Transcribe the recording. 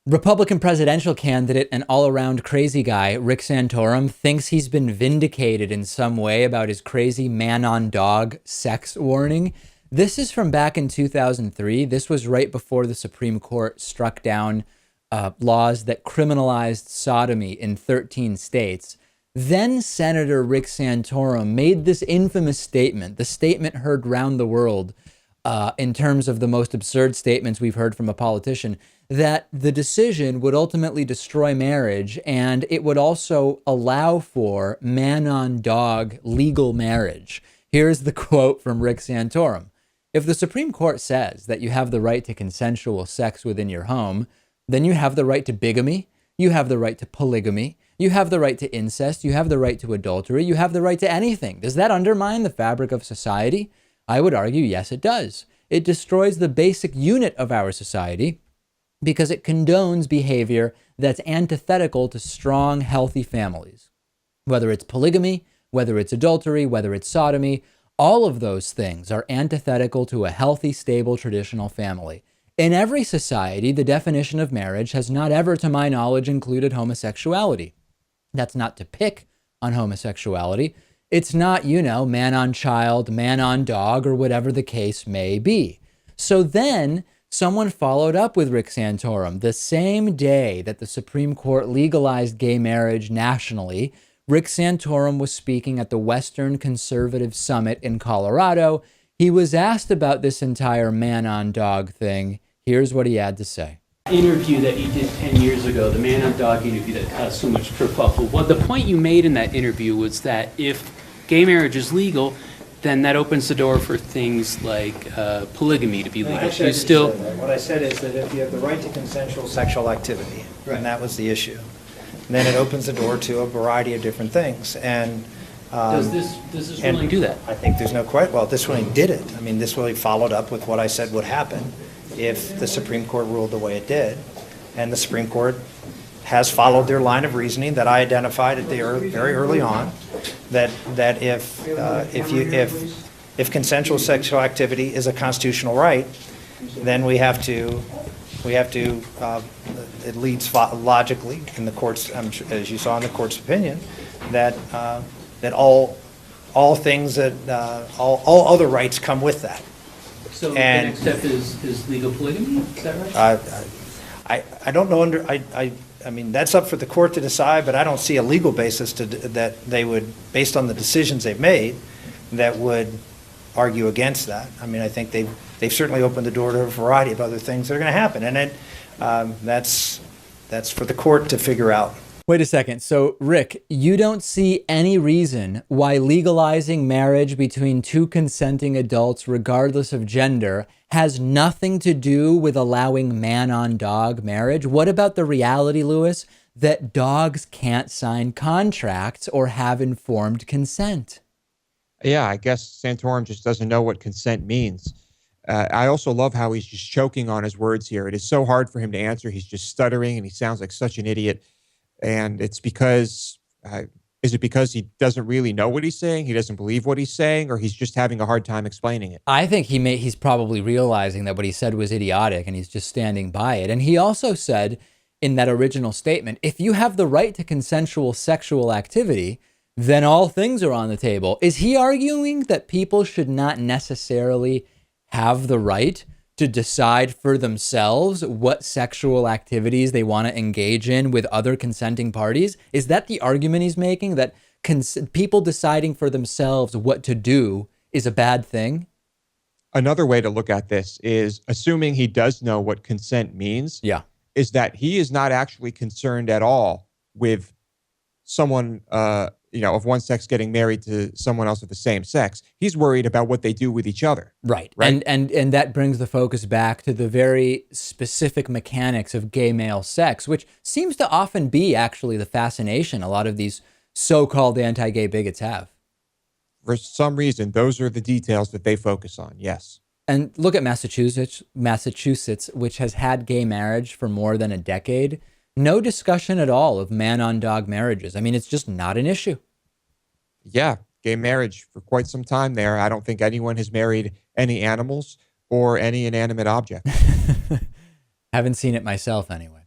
Republican presidential candidate and all-around crazy guy Rick Santorum thinks he's been vindicated in some way about his crazy man-on-dog sex warning. This is from back in 2003. This was right before the Supreme Court struck down laws that criminalized sodomy in 13 states. Then Senator Rick Santorum made this infamous statement, the statement heard round the world in terms of the most absurd statements we've heard from a politician, that the decision would ultimately destroy marriage and it would also allow for man-on-dog legal marriage. Here's the quote from Rick Santorum. If the Supreme Court says that you have the right to consensual sex within your home, then you have the right to bigamy, you have the right to polygamy, you have the right to incest, you have the right to adultery, you have the right to anything. Does that undermine the fabric of society? I would argue, yes, it does. It destroys the basic unit of our society because it condones behavior that's antithetical to strong, healthy families. Whether it's polygamy, whether it's adultery, whether it's sodomy, all of those things are antithetical to a healthy, stable, traditional family. In every society, the definition of marriage has not ever, to my knowledge, included homosexuality. That's not to pick on homosexuality. It's not, man on child, man on dog, or whatever the case may be. So then someone followed up with Rick Santorum the same day that the Supreme Court legalized gay marriage nationally. Rick Santorum was speaking at the Western Conservative Summit in Colorado. He was asked about this entire man-on-dog thing. Here's what he had to say. Interview that you did 10 years ago, the man-on-dog interview that caused so much kerfuffle. Well, the point you made in that interview was that if gay marriage is legal, then that opens the door for things like polygamy to be legal. Actually, I didn't say that. What I said is that if you have the right to consensual sexual activity, right, and that was the issue, then it opens the door to a variety of different things. And does this ruling do that? I think there's no question. Well, this ruling did it. I mean, this really followed up with what I said would happen if the Supreme Court ruled the way it did. And the Supreme Court has followed their line of reasoning that I identified at the very early on, that if consensual sexual activity is a constitutional right, then we have to it leads logically in the court's, as you saw in the court's opinion, that all things that all other rights come with that. So the next step is legal polygamy. Is that right? I don't know I mean, that's up for the court to decide, but I don't see a legal basis that they would, based on the decisions they've made, that would argue against that. I mean, I think they've certainly opened the door to a variety of other things that are going to happen, and that's for the court to figure out. Wait a second. So, Rick, you don't see any reason why legalizing marriage between two consenting adults, regardless of gender, has nothing to do with allowing man-on-dog marriage? What about the reality, Lewis, that dogs can't sign contracts or have informed consent? Yeah, I guess Santorum just doesn't know what consent means. I also love how he's just choking on his words here. It is so hard for him to answer. He's just stuttering, and he sounds like such an idiot. And it's because, is it because he doesn't really know what he's saying? He doesn't believe what he's saying, or he's just having a hard time explaining it? I think he's probably realizing that what he said was idiotic and he's just standing by it. And he also said in that original statement, if you have the right to consensual sexual activity, then all things are on the table. Is he arguing that people should not necessarily have the right to decide for themselves what sexual activities they want to engage in with other consenting parties? Is that the argument he's making, that people deciding for themselves what to do is a bad thing? Another way to look at this is, assuming he does know what consent means, is that he is not actually concerned at all with someone of one sex getting married to someone else of the same sex. He's worried about what they do with each other. Right. And that brings the focus back to the very specific mechanics of gay male sex, which seems to often be actually the fascination a lot of these so-called anti-gay bigots have. For some reason, those are the details that they focus on, yes. And look at Massachusetts, which has had gay marriage for more than a decade. No discussion at all of man-on-dog marriages. I mean, it's just not an issue. Yeah, gay marriage for quite some time there. I don't think anyone has married any animals or any inanimate object. Haven't seen it myself anyway.